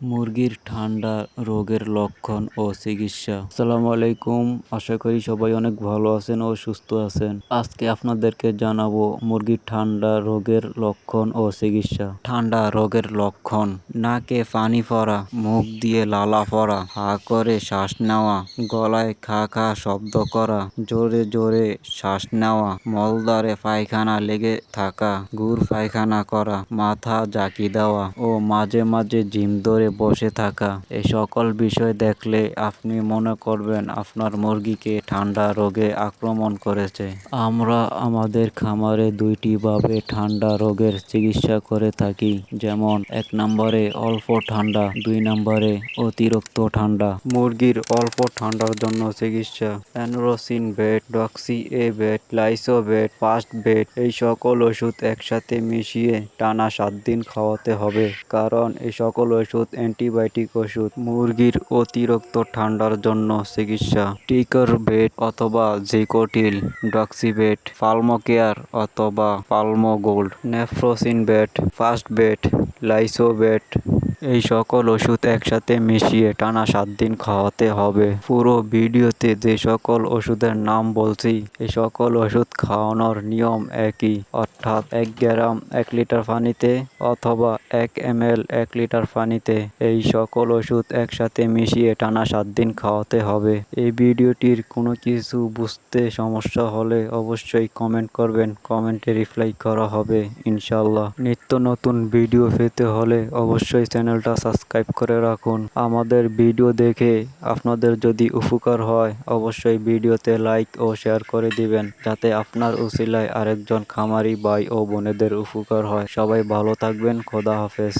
মুরগির ঠান্ডা রোগের লক্ষণ ও চিকিৎসা। আসসালামু আলাইকুম, আশা করি সবাই অনেক ভালো আছেন ও সুস্থ আছেন। আজকে আপনাদেরকে জানাবো মুরগির ঠান্ডা রোগের লক্ষণ ও চিকিৎসা। ঠান্ডা রোগের লক্ষণ: নাকে পানি পড়া, মুখ দিয়ে লালা পড়া, হা করে শ্বাস নেওয়া, গলায় খা খা শব্দ করা, জোরে জোরে শ্বাস নেওয়া, মলদ্বারে পায়খানা লেগে থাকা, গুড় পায়খানা করা, মাথা ঝাঁকি দেওয়া ও মাঝে মাঝে ঝিম ধরে বসে থাকা। এই সকল বিষয় দেখলে আপনি মনে করবেন আপনার মুরগিকে ঠান্ডা রোগে আক্রমণ করেছে। আমরা আমাদের খামারে দুইটি ভাবে ঠান্ডা রোগের চিকিৎসা করে থাকি, যেমন 1 নম্বরে অল্প ঠান্ডা, 2 নম্বরে অতিরিক্ত ঠান্ডা। মুরগির অল্প ঠান্ডার জন্য চিকিৎসা: অ্যানরোসিন বেট, ডক্সি এ bet, lyso bet, first bet এই সকল ওষুধ একসাথে মিশিয়ে টানা 7 দিন খাওয়াতে হবে, কারণ এই সকল ওষুধ অ্যান্টিবায়োটিক ওষুধ। মুরগির অতিরিক্ত ঠান্ডার জন্য চিকিৎসা: টিকার বেট অথবা জিকোটিল, ডক্সি বেট, পালমোকেয়ার অথবা pulmo gold, nephrosin vet, first vet, lyso vet এই সকল ওষুধ একসাথে মিশিয়ে টানা 7 দিন খাওয়াতে হবে। পুরো ভিডিওতে যে সকল ওষুধের নাম বলছি, এই সকল ওষুধ খাওয়ানোর নিয়ম একই, অর্থাৎ 1 গ্রাম 1 লিটার পানিতে অথবা 1 ml 1 লিটার পানিতে এই সকল ওষুধ একসাথে মিশিয়ে টানা 7 দিন খাওয়াতে হবে। এই ভিডিওটির কোনো কিছু বুঝতে সমস্যা হলে অবশ্যই কমেন্ট করবেন, কমেন্টে রিপ্লাই করা হবে ইনশাল্লাহ। নিত্য নতুন ভিডিও পেতে হলে অবশ্যই চ্যানেলটা সাবস্ক্রাইব করে রাখুন। আমাদের ভিডিও দেখে আপনাদের যদি উপকার হয় অবশ্যই ভিডিওতে লাইক ও শেয়ার করে দিবেন, যাতে আপনার উসিলায় আরেকজন খামারি ভাই ও বোনেদের উপকার হয়। সবাই ভালো থাকবেন, খোদা হাফেজ।